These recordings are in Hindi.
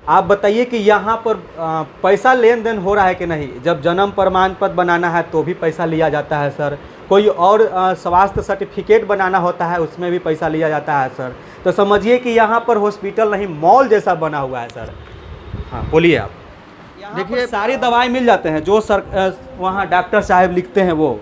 आप बताइए कि यहाँ पर पैसा लेन देन हो रहा है कि नहीं? जब जन्म प्रमाण पत्र बनाना है तो भी पैसा लिया जाता है सर, कोई और स्वास्थ्य सर्टिफिकेट बनाना होता है उसमें भी पैसा लिया जाता है सर। तो समझिए कि यहाँ पर हॉस्पिटल नहीं मॉल जैसा बना हुआ है सर। हाँ बोलिए आप। देखिए सारी दवाई मिल जाते हैं जो सर वहाँ डॉक्टर साहब लिखते हैं वो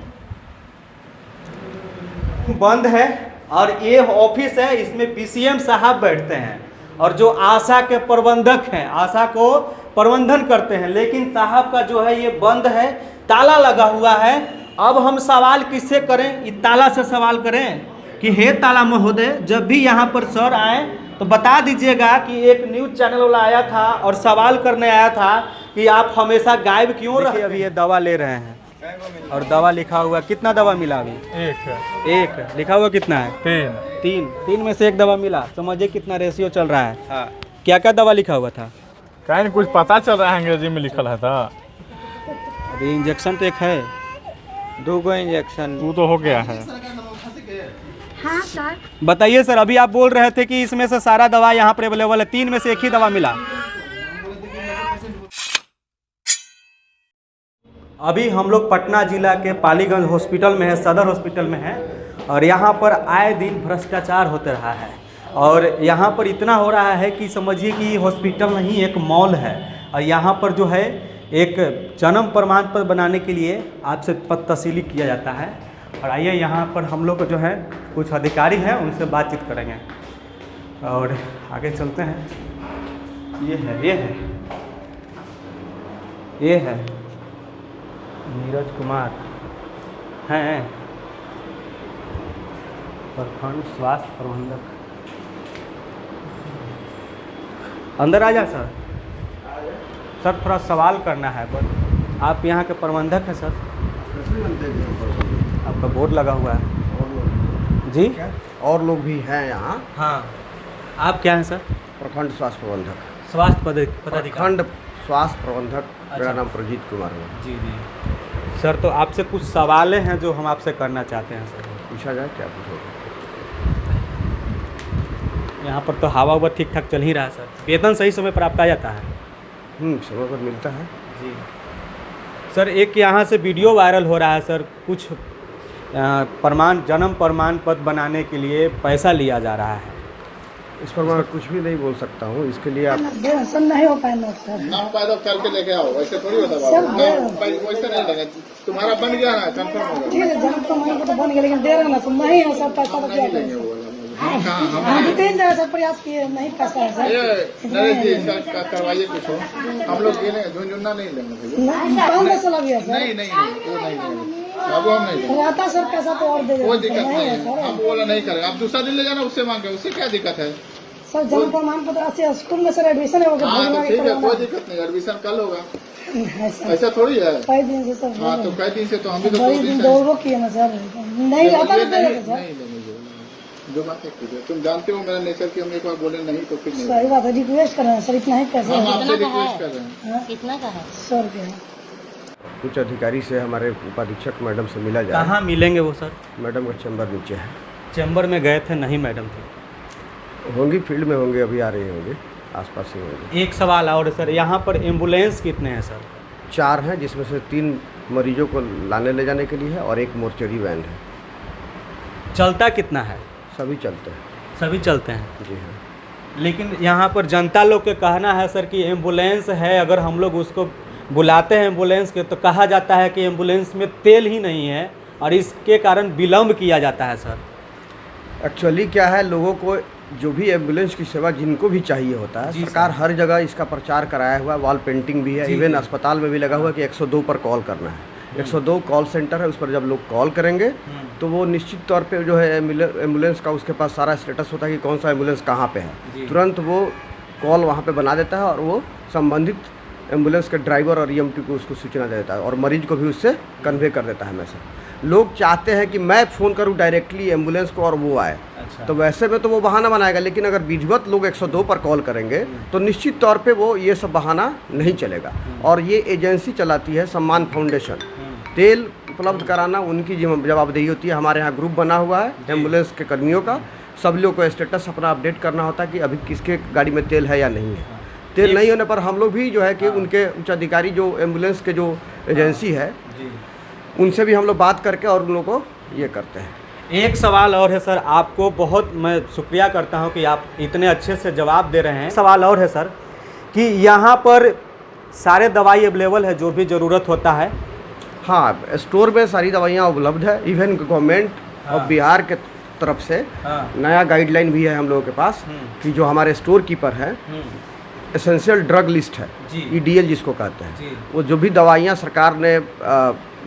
बंद है। और ये ऑफिस है, इसमें पीसीएम साहब बैठते हैं और जो आशा के प्रबंधक हैं, आशा को प्रबंधन करते हैं, लेकिन साहब का जो है ये बंद है, ताला लगा हुआ है। अब हम सवाल किससे करें? इस ताला से सवाल करें कि हे ताला महोदय, जब भी यहाँ पर सर आए तो बता दीजिएगा कि एक न्यूज़ चैनल वाला आया था और सवाल करने आया था कि आप हमेशा गायब क्यों रहे? अभी ये दवा ले रहे हैं और दवा लिखा हुआ, कितना दवा मिला अभी? एक लिखा हुआ कितना है? तीन में से एक दवा मिला। समझिए कितना रेशियो चल रहा है। हाँ। क्या क्या दवा लिखा हुआ था? कहीं कुछ पता चल रहा है, अंग्रेजी में लिखा है था। अभी इंजेक्शन तो एक है, 2 इंजेक्शन वो तो हो गया है। हाँ सर। बताइए सर, अभी आप बोल रहे थे कि इसमें से सारा दवा यहाँ पर अवेलेबल है, 3 में से एक ही दवा मिला। अभी हम लोग पटना जिला के पालीगंज हॉस्पिटल में है, सदर हॉस्पिटल में है, और यहाँ पर आए दिन भ्रष्टाचार होते रहा है। और यहाँ पर इतना हो रहा है कि समझिए कि हॉस्पिटल नहीं एक मॉल है। और यहाँ पर जो है एक जन्म प्रमाण पत्र बनाने के लिए आपसे तस्दीक किया जाता है। और आइए यहाँ पर हम लोग जो है कुछ अधिकारी हैं उनसे बातचीत करेंगे और आगे चलते हैं। ये है नीरज कुमार हैं, प्रखंड स्वास्थ्य प्रबंधक। अंदर आ जाए सर। सर थोड़ा सवाल करना है बस। आप यहाँ के प्रबंधक हैं सर? आपका बोर्ड लगा हुआ है जी। और लोग भी हैं यहाँ। हाँ, आप क्या हैं सर? प्रखंड स्वास्थ्य प्रबंधक। स्वास्थ्य पदाधिकारी। प्रखंड स्वास्थ्य प्रबंधक। मेरा नाम प्रजीत कुमार है। जी सर, तो आपसे कुछ सवालें हैं जो हम आपसे करना चाहते हैं सर। पूछा जाए, क्या पूछोगे? यहाँ पर तो हवा हुआ ठीक ठाक चल ही रहा है सर। वेतन सही समय पर आपका आ जाता है? समय पर मिलता है जी सर। एक यहाँ से वीडियो वायरल हो रहा है सर, कुछ जन्म प्रमाण पत्र बनाने के लिए पैसा लिया जा रहा है। इस पर मैं कुछ भी नहीं बोल सकता हूँ। इसके लिए आप नहीं हो पाएगा सर। ना हो पाएगा करके लेके आओ, वैसे थोड़ी होता है। वैसे नहीं लगे, तुम्हारा बन गया ना, कंफर्म हो गया। जन्म प्रमाण पत्र बन गया, लेकिन दे रहा ना तो नहीं है सर। पैसा तो क्या करें? हम 2-3 जगह से प्रयास किए, नहीं पैसा है सर। नरेश जी इसका करवाइए कुछ हो। हम लोग ये झुंझुना नहीं लेंगे। कौन पैसा लगे सर? नहीं वो नहीं अब हम नहीं रहता सर। पैसा तो और दे, कोई दिक्कत नहीं है। हम बोला नहीं करें, आप दूसरा दिन ले जाना, उससे मांगे, उससे क्या दिक्कत है सर? जन्म प्रमाण पत्र स्कूल में सर एडमिशन है। हाँ तो ठीक है, कोई दिक्कत नहीं, एडमिशन कल होगा। ऐसा थोड़ी है। कई दिन से सर। हाँ तो कई दिन से तो हम भी तो दो किए ना सर। नहीं रहता नहीं जो बात है तुम जानते हो मेरा नेचर की। हम एक बार बोले नहीं तो फिर नहीं। सही बात है। रिक्वेस्ट कर रहे हैं सर, इतना ही पैसा। हम आपसे रिक्वेस्ट कर रहे हैं। कितना का है? 100 रुपया। कुछ अधिकारी से, हमारे उपाधीक्षक मैडम से मिला जाए। कहाँ मिलेंगे वो सर? मैडम का चैम्बर नीचे है। चैम्बर में गए थे? नहीं मैडम थे। होंगी, फील्ड में होंगे, अभी आ रहे होंगे, आसपास ही होंगे। एक सवाल और सर, यहाँ पर एम्बुलेंस कितने हैं सर? 4 हैं, जिसमें से 3 मरीजों को लाने ले जाने के लिए है और 1 मोर्चरी वैन है। चलता कितना है? सभी चलते हैं। सभी चलते हैं जी हाँ। लेकिन यहाँ पर जनता लोग के कहना है सर कि एम्बुलेंस है, अगर हम लोग उसको बुलाते हैं एम्बुलेंस के तो कहा जाता है कि एम्बुलेंस में तेल ही नहीं है और इसके कारण विलम्ब किया जाता है सर। एक्चुअली क्या है, लोगों को जो भी एम्बुलेंस की सेवा जिनको भी चाहिए होता है, सरकार हर जगह इसका प्रचार कराया हुआ है। वॉल पेंटिंग भी है, इवन अस्पताल में भी लगा हुआ है कि 102 पर कॉल करना है। 102 कॉल सेंटर है, उस पर जब लोग कॉल करेंगे तो वो निश्चित तौर पे जो है एम्बुलेंस का उसके पास सारा स्टेटस होता है कि कौन सा एम्बुलेंस कहाँ पे है। तुरंत वो कॉल वहाँ पे बना देता है और वो संबंधित एम्बुलेंस के ड्राइवर और ईएमटी को उसको सूचना दे देता है और मरीज को भी उससे कन्वे कर देता है मैसेज। लोग चाहते हैं कि मैं फ़ोन करूं डायरेक्टली एम्बुलेंस को और वो आए। अच्छा। तो वैसे में तो वो बहाना बनाएगा, लेकिन अगर विधिवत लोग 102 पर कॉल करेंगे तो निश्चित तौर पे वो ये सब बहाना नहीं चलेगा। और ये एजेंसी चलाती है सम्मान फाउंडेशन। तेल उपलब्ध कराना उनकी जवाबदेही होती है। हमारे यहाँ ग्रुप बना हुआ है एम्बुलेंस के कर्मियों का। सब लोग को स्टेटस अपना अपडेट करना होता है कि अभी किसके गाड़ी में तेल है या नहीं है। तेल नहीं होने पर हम लोग भी जो है कि उनके उच्चाधिकारी जो एम्बुलेंस के जो एजेंसी है जी। उनसे भी हम लोग बात करके और उन लोगों को ये करते हैं। एक सवाल और है सर, आपको बहुत मैं शुक्रिया करता हूं कि आप इतने अच्छे से जवाब दे रहे हैं। सवाल और है सर कि यहाँ पर सारे दवाई अवेलेबल है जो भी ज़रूरत होता है? हाँ, स्टोर में सारी दवाइयाँ उपलब्ध है। इवन गवर्नमेंट ऑफ बिहार के तरफ से नया गाइडलाइन भी है हम लोगों के पास कि जो हमारे स्टोर कीपर हैं, एसेंशियल ड्रग लिस्ट है, EDL जिसको कहते हैं, वो जो भी दवाइयाँ सरकार ने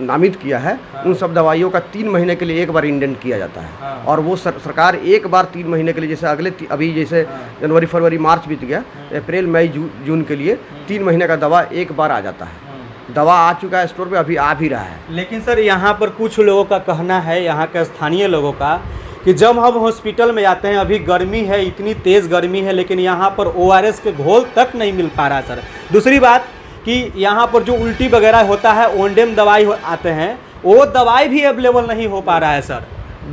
नामित किया है उन सब दवाइयों का 3 महीने के लिए एक बार इंडेंट किया जाता है। और वो सरकार एक बार 3 महीने के लिए, जैसे अगले अभी जैसे जनवरी फरवरी मार्च बीत गया, अप्रैल मई जून के लिए 3 महीने का दवा एक बार आ जाता है। दवा आ चुका है स्टोर पे, अभी आ भी रहा है। लेकिन सर यहाँ पर कुछ लोगों का कहना है, यहाँ के स्थानीय लोगों का, कि जब हम हॉस्पिटल में जाते हैं, अभी गर्मी है, इतनी तेज़ गर्मी है, लेकिन यहाँ पर ORS के घोल तक नहीं मिल पा रहा सर। दूसरी बात कि यहाँ पर जो उल्टी वगैरह होता है, ओंडेम दवाई आते हैं, वो दवाई भी अवेलेबल नहीं हो पा रहा है सर।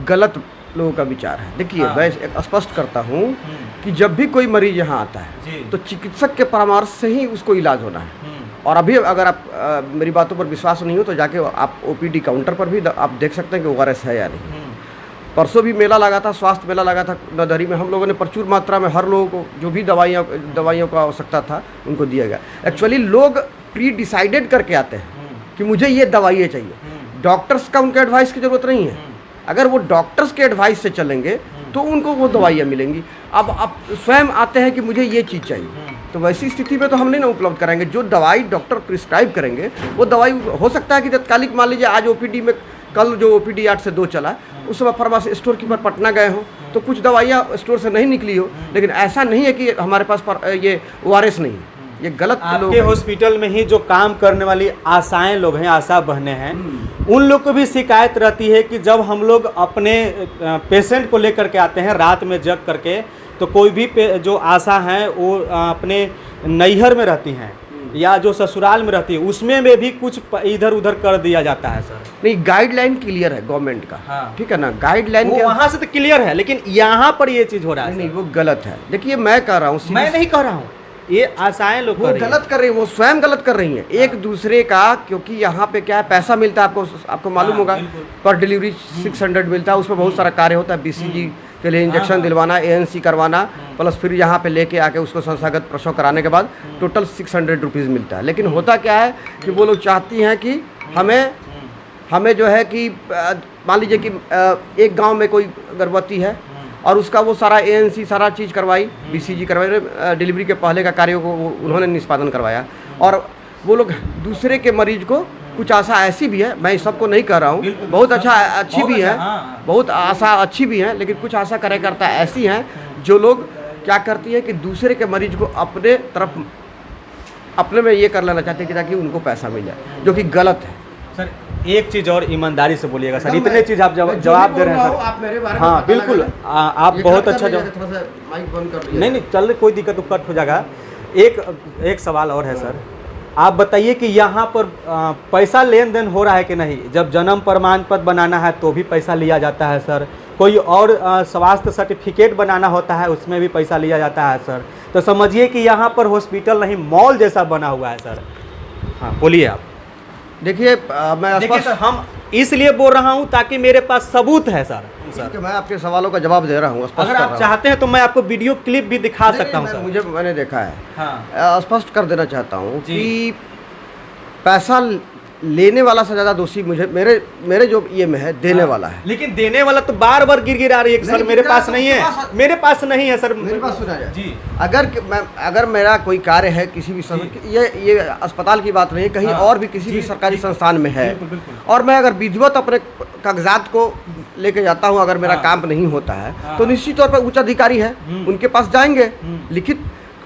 गलत लोगों का विचार है। देखिए, मैं एक स्पष्ट करता हूँ कि जब भी कोई मरीज यहाँ आता है तो चिकित्सक के परामर्श से ही उसको इलाज होना है। और अभी अगर आप मेरी बातों पर विश्वास नहीं हो तो जाके आप OPD काउंटर पर भी आप देख सकते हैं कि ORS है या नहीं। परसों भी मेला लगा था, स्वास्थ्य मेला लगा था नदरी में, हम लोगों ने प्रचुर मात्रा में हर लोगों को जो भी दवाइयों का आवश्यकता था उनको दिया गया। एक्चुअली लोग प्री डिसाइडेड करके आते हैं कि मुझे ये दवाइयाँ चाहिए, डॉक्टर्स का उनके एडवाइस की ज़रूरत नहीं है। अगर वो डॉक्टर्स के एडवाइस से चलेंगे तो उनको वो दवाइयाँ मिलेंगी। अब आप स्वयं आते हैं कि मुझे ये चीज़ चाहिए, तो वैसी स्थिति में तो हम नहीं ना उपलब्ध कराएंगे। जो दवाई डॉक्टर प्रिस्क्राइब करेंगे वो दवाई हो सकता है कि तत्कालिक, मान लीजिए आज OPD में, कल जो OPD 8 से 2 चला, उस समय फार्मेसी स्टोर कीपर पटना गए हो तो कुछ दवाइयाँ स्टोर से नहीं निकली हो। लेकिन ऐसा नहीं है कि हमारे पास ये ORS नहीं है, ये गलत। आपके हॉस्पिटल में ही जो काम करने वाली आशाएं लोग हैं, आशा बहनें हैं, उन लोग को भी शिकायत रहती है कि जब हम लोग अपने पेशेंट को लेकर के आते हैं रात में जग करके, तो कोई भी जो आशा हैं वो अपने नैहर में रहती हैं या जो ससुराल में रहती है, उसमें में भी कुछ इधर उधर कर दिया जाता है सर। नहीं, गाइडलाइन क्लियर है गवर्नमेंट का, ठीक है ना, गाइडलाइन वहाँ से तो क्लियर है, लेकिन यहाँ पर ये चीज़ हो रहा है। नहीं, वो गलत है। देखिए, मैं कह रहा हूँ, मैं नहीं कह रहा हूँ, ये आशाएं लोग गलत कर रही है, वो स्वयं गलत कर रही हैं एक दूसरे का। क्योंकि यहाँ पे क्या है, पैसा मिलता है, आपको मालूम होगा, पर डिलीवरी 600 मिलता है, उसमें बहुत सारा कार्य होता है। BCG के लिए इंजेक्शन दिलवाना, ANC करवाना, प्लस फिर यहाँ पे लेके आके उसको संस्थागत प्रसव कराने के बाद टोटल 600 रुपीज़ मिलता है। लेकिन होता क्या है कि वो लोग चाहती हैं कि हमें जो है कि मान लीजिए कि एक गांव में कोई गर्भवती है और उसका वो सारा ANC सारा चीज़ करवाई, BCG करवाई, डिलीवरी के पहले का कार्यों को उन्होंने निष्पादन करवाया, और वो लोग दूसरे के मरीज को, कुछ आशा ऐसी भी है, मैं सबको नहीं कह रहा हूँ, बहुत अच्छी भी है, बहुत आशा अच्छी भी है, लेकिन कुछ आशा कार्यकर्ता ऐसी हैं जो लोग क्या करती है कि दूसरे के मरीज को अपने तरफ, अपने में ये कर लेना चाहते हैं कि ताकि उनको पैसा मिल जाए, जो कि गलत है। सर एक चीज़ और ईमानदारी से बोलिएगा सर, इतने चीज़ आप जवाब दे रहे हैं सर। आप मेरे बारे में हाँ बिल्कुल, आप बहुत अच्छा जवाब। थोड़ा सा माइक बंद कर लीजिए। नहीं चल, कोई दिक्कत, कट हो जाएगा। एक सवाल और है सर, आप बताइए कि यहाँ पर पैसा लेन देन हो रहा है कि नहीं? जब जन्म प्रमाण पत्र बनाना है तो भी पैसा लिया जाता है सर, कोई और स्वास्थ्य सर्टिफिकेट बनाना होता है उसमें भी पैसा लिया जाता है सर। तो समझिए कि यहाँ पर हॉस्पिटल नहीं, मॉल जैसा बना हुआ है सर। हाँ बोलिए आप। देखिए, मैं सर, हम इसलिए बोल रहा हूँ ताकि मेरे पास सबूत है सर। मैं आपके सवालों का जवाब दे रहा हूँ। अगर आप चाहते हैं तो मैं आपको वीडियो क्लिप भी दिखा सकता हूँ सर। मैंने देखा है। हाँ। स्पष्ट कर देना चाहता हूँ कि पैसा लेने वाला से ज़्यादा दोषी मेरे जो ये में है, देने वाला है। लेकिन देने वाला तो बार बार गिर आ रही है सर, मेरे पास नहीं है, मेरे पास नहीं है सर। मेरे पास सुना जाए जी, अगर मेरा कोई कार्य है किसी भी ये अस्पताल की बात नहीं है, कहीं और भी किसी भी सरकारी संस्थान में है, और मैं अगर विधिवत अपने कागजात को लेके जाता हूँ, अगर मेरा काम नहीं होता है तो निश्चित तौर पर उच्च अधिकारी है, उनके पास जाएंगे,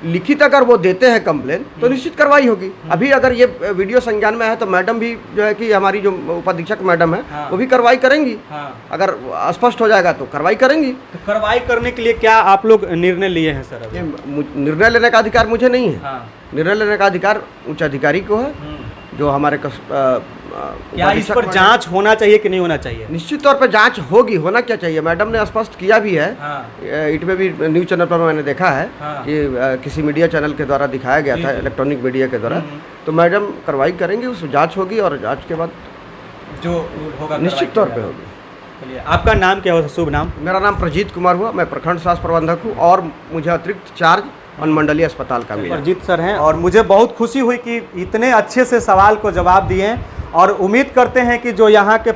लिखित अगर वो देते हैं कंप्लेन तो निश्चित कार्रवाई होगी। अभी अगर ये वीडियो संज्ञान में है तो मैडम भी जो है कि हमारी जो उपाधीक्षक मैडम है वो भी कार्रवाई करेंगी। अगर स्पष्ट हो जाएगा तो कार्रवाई करेंगी। तो कार्रवाई करने के लिए क्या आप लोग निर्णय लिए हैं सर? निर्णय लेने का अधिकार मुझे नहीं है। निर्णय लेने का अधिकार उच्च अधिकारी को है, जो हमारे क्या इस पर जांच होना चाहिए कि नहीं होना चाहिए? निश्चित तौर पर जांच होगी, होना क्या चाहिए। मैडम ने स्पष्ट किया भी है, इट में भी न्यूज़ चैनल पर मैंने देखा है कि किसी मीडिया चैनल के द्वारा दिखाया गया था, इलेक्ट्रॉनिक मीडिया के द्वारा। तो मैडम कार्रवाई करेंगे, उस जांच होगी और जांच के बाद जो होगा निश्चित तौर पे होगी। चलिए, आपका नाम क्या हो, शुभ नाम? मेरा नाम प्रजीत कुमार हुआ, मैं प्रखंड स्वास्थ्य प्रबंधक हूँ और मुझे अतिरिक्त चार्ज अनुमंडलीय अस्पताल का मिला। प्रजीत सर हैं और मुझे बहुत खुशी हुई कि इतने अच्छे से सवाल को जवाब दिए और उम्मीद करते हैं कि जो यहाँ के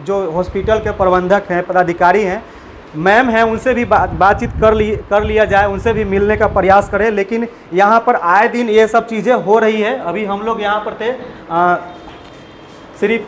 जो हॉस्पिटल के प्रबंधक हैं, पदाधिकारी हैं, मैम हैं, उनसे भी बातचीत कर लिया जाए, उनसे भी मिलने का प्रयास करें। लेकिन यहाँ पर आए दिन ये सब चीज़ें हो रही है। अभी हम लोग यहाँ पर थे, श्री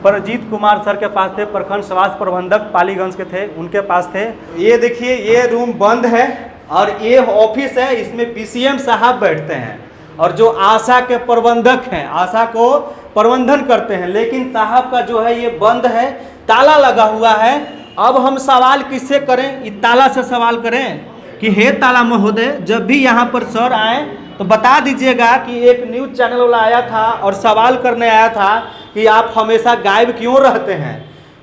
प्रजीत कुमार सर के पास थे, प्रखंड स्वास्थ्य प्रबंधक पालीगंज के थे, उनके पास थे। ये देखिए, ये रूम बंद है और ये ऑफिस है, इसमें पीसीएम साहब बैठते हैं और जो आशा के प्रबंधक हैं, आशा को प्रबंधन करते हैं। लेकिन साहब का जो है ये बंद है, ताला लगा हुआ है। अब हम सवाल किससे करें? इस ताला से सवाल करें कि हे ताला महोदय, जब भी यहाँ पर सर आए तो बता दीजिएगा कि एक न्यूज़ चैनल वाला आया था और सवाल करने आया था कि आप हमेशा गायब क्यों रहते हैं।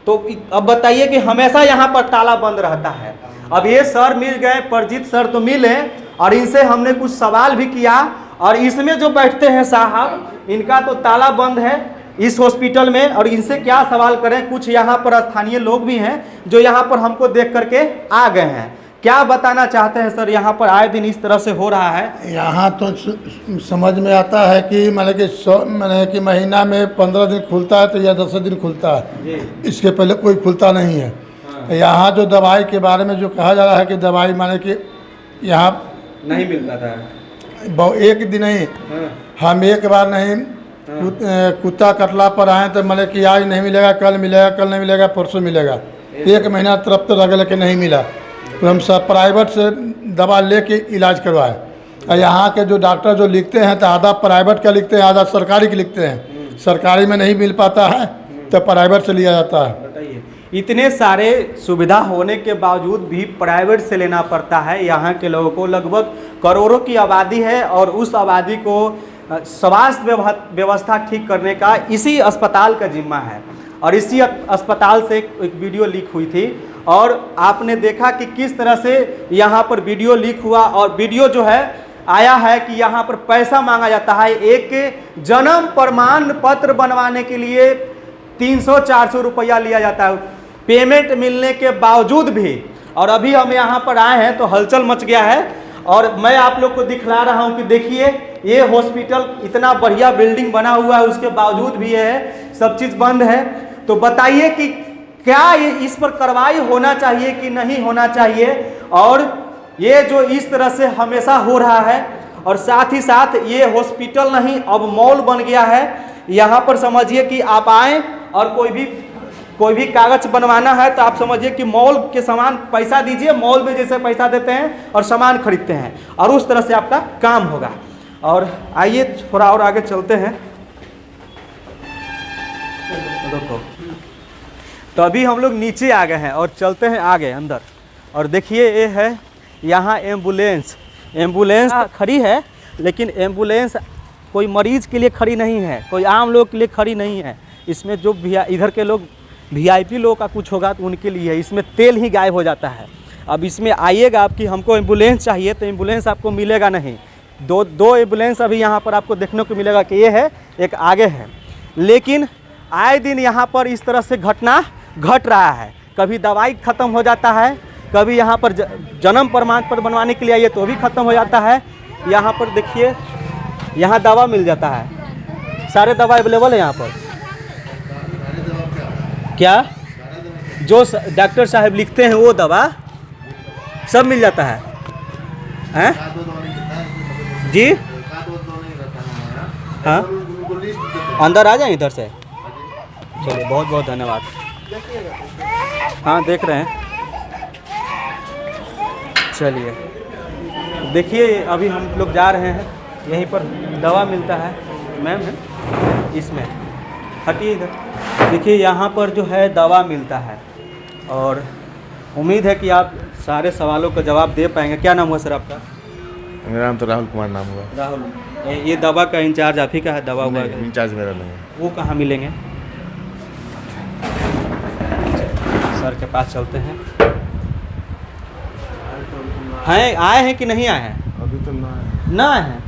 तो अब बताइए कि हमेशा यहाँ पर ताला बंद रहता है। अब ये सर मिल गए, प्रजीत सर तो मिले और इनसे हमने कुछ सवाल भी किया और इसमें जो बैठते हैं साहब, इनका तो ताला बंद है इस हॉस्पिटल में और इनसे क्या सवाल करें। कुछ यहाँ पर स्थानीय लोग भी हैं जो यहाँ पर हमको देख करके आ गए हैं। क्या बताना चाहते हैं सर? यहाँ पर आए दिन इस तरह से हो रहा है। यहाँ तो समझ में आता है कि मैंने कि महीना में 15 दिन खुलता है तो या 10 दिन खुलता है, इसके पहले कोई खुलता नहीं है। यहाँ जो दवाई के बारे में जो कहा जा रहा है कि दवाई माने कि यहाँ नहीं मिलता था, एक दिन नहीं, हम एक बार नहीं कुत्ता कटला पर आए तो मैंने कि आज नहीं मिलेगा, कल मिलेगा, कल नहीं मिलेगा, परसों मिलेगा। एक महीना तरफ तो लगे लेकिन नहीं मिला, तो हम सब प्राइवेट से दवा लेके इलाज करवाए। और यहाँ के जो डॉक्टर जो लिखते हैं तो आधा प्राइवेट का लिखते हैं, आधा सरकारी के लिखते हैं। सरकारी में नहीं मिल पाता है तो प्राइवेट से लिया जाता है। बताइए, इतने सारे सुविधा होने के बावजूद भी प्राइवेट से लेना पड़ता है। यहाँ के लोगों को लगभग करोड़ों की आबादी है और उस आबादी को स्वास्थ्य व्यवस्था ठीक करने का इसी अस्पताल का जिम्मा है। और इसी अस्पताल से एक वीडियो लीक हुई थी और आपने देखा कि किस तरह से यहाँ पर वीडियो लीक हुआ और वीडियो जो है आया है कि यहाँ पर पैसा मांगा जाता है। एक जन्म प्रमाण पत्र बनवाने के लिए 300-400 रुपया लिया जाता है, पेमेंट मिलने के बावजूद भी। और अभी हम यहाँ पर आए हैं तो हलचल मच गया है और मैं आप लोग को दिखला रहा हूँ कि देखिए, ये हॉस्पिटल इतना बढ़िया बिल्डिंग बना हुआ है, उसके बावजूद भी है सब चीज़ बंद है। तो बताइए कि क्या इस पर कार्रवाई होना चाहिए कि नहीं होना चाहिए। और ये जो इस तरह से हमेशा हो रहा है और साथ ही साथ ये हॉस्पिटल नहीं, अब मॉल बन गया है। यहाँ पर समझिए कि आप आएँ और कोई भी कागज बनवाना है तो आप समझिए कि मॉल के सामान पैसा दीजिए, मॉल में जैसे पैसा देते हैं और सामान खरीदते हैं और उस तरह से आपका काम होगा। और आइए थोड़ा और आगे चलते हैं। देखो, तो अभी हम लोग नीचे आ गए हैं और चलते हैं आगे अंदर। और देखिए, ये है यहाँ एम्बुलेंस खड़ी है, लेकिन एम्बुलेंस कोई मरीज के लिए खड़ी नहीं है, कोई आम लोग के लिए खड़ी नहीं है। इसमें जो इधर के लोग VIP लोग का कुछ होगा तो उनके लिए, इसमें तेल ही गायब हो जाता है। अब इसमें आइएगा आप कि हमको एम्बुलेंस चाहिए तो एम्बुलेंस आपको मिलेगा नहीं। दो एम्बुलेंस अभी यहाँ पर आपको देखने को मिलेगा कि ये है, एक आगे है। लेकिन आए दिन यहाँ पर इस तरह से घटना घट रहा है। कभी दवाई ख़त्म हो जाता है, कभी यहाँ पर जन्म प्रमाण पत्र बनवाने के लिए आइए तो भी ख़त्म हो जाता है। यहाँ पर देखिए, यहाँ दवा मिल जाता है, सारे दवा अवेलेबल है यहाँ पर। क्या जो डॉक्टर साहब लिखते हैं वो दवा सब मिल जाता है, हैं? जी हाँ, अंदर आ जाए इधर से। चलिए, बहुत बहुत धन्यवाद। हाँ, देख रहे हैं। चलिए, देखिए, अभी हम लोग जा रहे हैं, यहीं पर दवा मिलता है। मैम है इसमें, हटिए इधर। देखिए, यहाँ पर जो है दवा मिलता है और उम्मीद है कि आप सारे सवालों का जवाब दे पाएंगे। क्या नाम हुआ सर आपका? मेरा नाम तो राहुल कुमार नाम हुआ। राहुल, ये दवा का इंचार्ज आप ही का है? दवा हुआ इंचार्ज मेरा नहीं है। वो कहाँ मिलेंगे? सर के पास चलते हैं। आए हैं कि नहीं आए हैं? अभी तो ना आए हैं।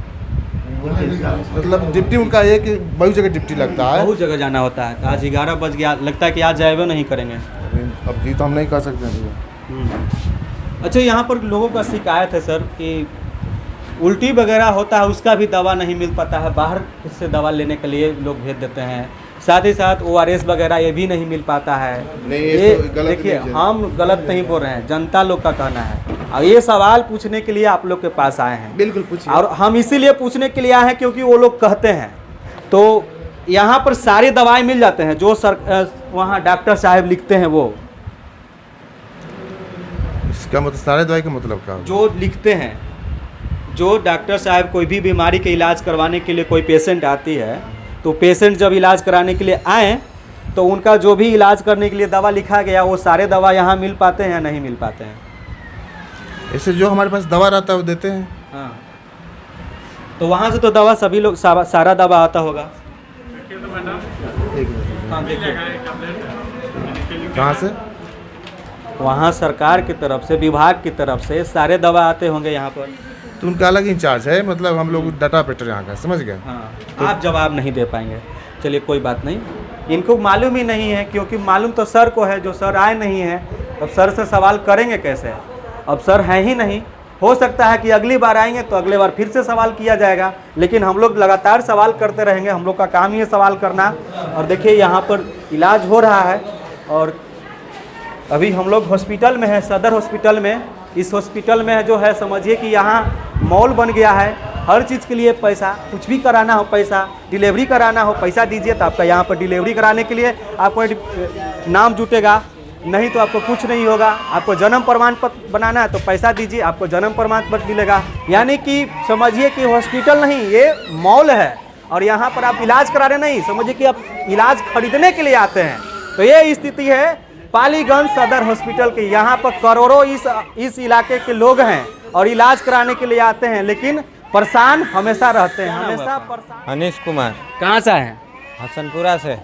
मतलब डिप्टी उनका है कि बहुत जगह डिप्टी लगता है, बहुत जगह जाना होता है। आज 11 बज गया, लगता है कि आज जाएगा नहीं करेंगे। अब जी तो हम नहीं कर सकते हैं। अच्छा, यहाँ पर लोगों का शिकायत है सर कि उल्टी वगैरह होता है, उसका भी दवा नहीं मिल पाता है। बाहर से दवा लेने के लिए लोग भेज देते हैं। साथ ही साथ ORS वगैरह ये भी नहीं मिल पाता है। नहीं, ये तो गलत देखिए, नहीं है। हम गलत नहीं बोल रहे हैं, जनता लोग का कहना है। और ये सवाल पूछने के लिए आप लोग के पास आए हैं। बिल्कुल पूछिए। और हम इसीलिए पूछने के लिए आए हैं क्योंकि वो लोग कहते हैं। तो यहाँ पर सारी दवाएं मिल जाते हैं जो वहाँ डॉक्टर साहब लिखते हैं, वो इसका मतलब सारे दवाई का मतलब क्या? जो लिखते हैं, जो डॉक्टर साहब कोई भी बीमारी के इलाज करवाने के लिए कोई पेशेंट आती है, तो पेशेंट जब इलाज कराने के लिए आए तो उनका जो भी इलाज करने के लिए दवा लिखा गया वो सारे दवा यहाँ मिल पाते हैं या नहीं मिल पाते हैं? ऐसे जो हमारे पास दवा रहता है वो देते हैं। हाँ, तो वहाँ से तो दवा सभी लोग सारा दवा आता होगा। हाँ, देखिए कहाँ से? वहाँ सरकार की तरफ से, विभाग की तरफ से सारे दवा आते होंगे यहाँ पर। तो उनका अलग इंचार्ज है, मतलब हम लोग डाटा ऑपरेटर यहाँ का, समझ गए? हाँ, आप जवाब नहीं दे पाएंगे। चलिए कोई बात नहीं, इनको मालूम ही नहीं है, क्योंकि मालूम तो सर को है, जो सर आए नहीं हैं। अब सर से सवाल करेंगे कैसे? अब सर हैं ही नहीं। हो सकता है कि अगली बार आएंगे तो अगले बार फिर से सवाल किया जाएगा, लेकिन हम लोग लगातार सवाल करते रहेंगे। हम लोग का काम ही है सवाल करना। और देखिए यहाँ पर इलाज हो रहा है और अभी हम लोग हॉस्पिटल में हैं, सदर हॉस्पिटल में। इस हॉस्पिटल में जो है, समझिए कि यहाँ मॉल बन गया है। हर चीज़ के लिए पैसा, कुछ भी कराना हो पैसा, डिलीवरी कराना हो पैसा दीजिए तो आपका यहाँ पर डिलीवरी कराने के लिए आपको नाम जुटेगा, नहीं तो आपको कुछ नहीं होगा। आपको जन्म प्रमाण पत्र बनाना है तो पैसा दीजिए, आपको जन्म प्रमाण पत्र मिलेगा। यानी कि समझिए कि हॉस्पिटल नहीं, ये मॉल है। और यहाँ पर आप इलाज कराने नहीं, समझिए कि आप इलाज खरीदने के लिए आते हैं। तो ये स्थिति है पालीगंज सदर हॉस्पिटल की। यहाँ पर करोड़ों इस इलाके के लोग हैं और इलाज कराने के लिए आते हैं, लेकिन परेशान हमेशा रहते हैं, हमेशा परेशान। अनीश कुमार। कहाँ से हैं? हसनपुरा से।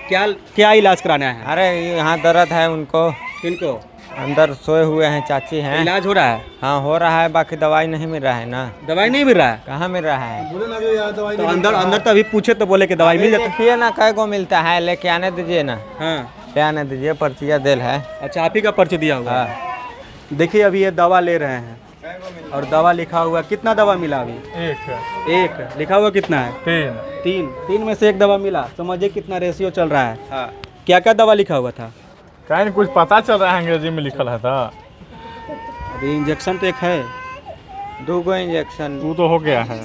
क्या इलाज कराना है? अरे यहाँ दर्द है उनको, किनको? अंदर सोए हुए हैं, चाची हैं। इलाज हो रहा है? हाँ हो रहा है, बाकी दवाई नहीं मिल रहा है ना। दवाई नहीं मिल रहा है? कहाँ मिल रहा है? तो अंदर तो अभी पूछे तो बोले कि दवाई मिल जाती है। देखिए ना कै गो मिलता है, लेके आने दीजिए ना। हाँ, ले आने दीजिए, पर्चिया दिल है। अच्छा, आप ही का पर्ची दिया हुआ है। देखिए अभी ये दवा ले रहे हैं और दवा लिखा हुआ, कितना दवा मिला अभी? एक लिखा हुआ कितना है? तीन में से एक दवा मिला। समझिए कितना रेशियो चल रहा है। हाँ। क्या क्या दवा लिखा हुआ था? कहीं कुछ पता चल रहा है, अंग्रेजी में लिखल है था। अभी इंजेक्शन तो एक है, 2 गो इंजेक्शन। वो तो हो गया है।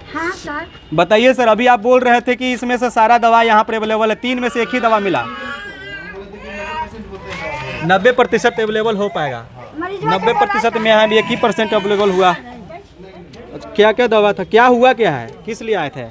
हाँ सर। बताइए सर, अभी आप बोल रहे थे कि इसमें से सारा दवा यहाँ पर अवेलेबल है, 3 में से एक ही दवा मिला। 90% अवेलेबल हो पाएगा? 90% में यहाँ 1% अवेलेबल हुआ। क्या क्या दवा था, क्या हुआ, क्या है, किस लिए आए थे?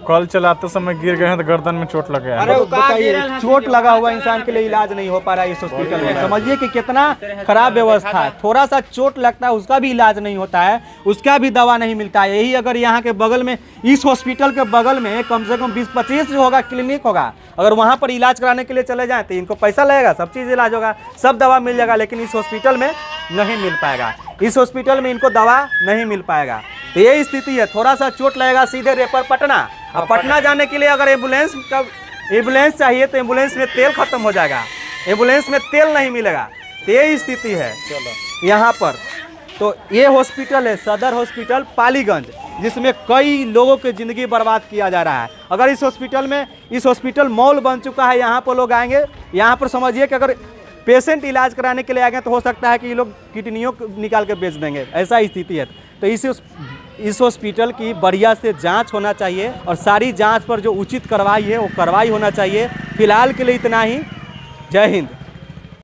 कल चलाते समय गिर गए हैं तो गर्दन में चोट लग गया है। अरे बताइए, चोट लगा हुआ इंसान के लिए इलाज नहीं हो पा रहा है इस हॉस्पिटल में। समझिए कि कितना खराब व्यवस्था है। थोड़ा सा चोट लगता है उसका भी इलाज नहीं होता है, उसका भी दवा नहीं मिलता है। यही अगर यहाँ के बगल में, इस हॉस्पिटल के बगल में कम से कम 20-25 जो होगा क्लिनिक होगा, अगर वहाँ पर इलाज कराने के लिए चले जाएँ तो इनको पैसा लगेगा, सब चीज़ इलाज होगा, सब दवा मिल जाएगा, लेकिन इस हॉस्पिटल में नहीं मिल पाएगा। इस हॉस्पिटल में इनको दवा नहीं मिल पाएगा। तो यही स्थिति है। थोड़ा सा चोट लगेगा सीधे रेफर पटना। अब पटना जाने के लिए अगर एम्बुलेंस चाहिए तो एम्बुलेंस में तेल खत्म हो जाएगा, एम्बुलेंस में तेल नहीं मिलेगा। तो यही स्थिति है यहाँ पर। तो ये हॉस्पिटल है सदर हॉस्पिटल पालीगंज, जिसमें कई लोगों की ज़िंदगी बर्बाद किया जा रहा है। अगर इस हॉस्पिटल मॉल बन चुका है, यहाँ पर लोग आएंगे, यहाँ पर समझिए कि अगर पेशेंट इलाज कराने के लिए आएंगे तो हो सकता है कि ये लोग किडनियों निकाल के बेच देंगे, ऐसा स्थिति है। तो इस हॉस्पिटल की बढ़िया से जांच होना चाहिए और सारी जांच पर जो उचित कार्रवाई है वो कार्रवाई होना चाहिए। फिलहाल के लिए इतना ही। जय हिंद।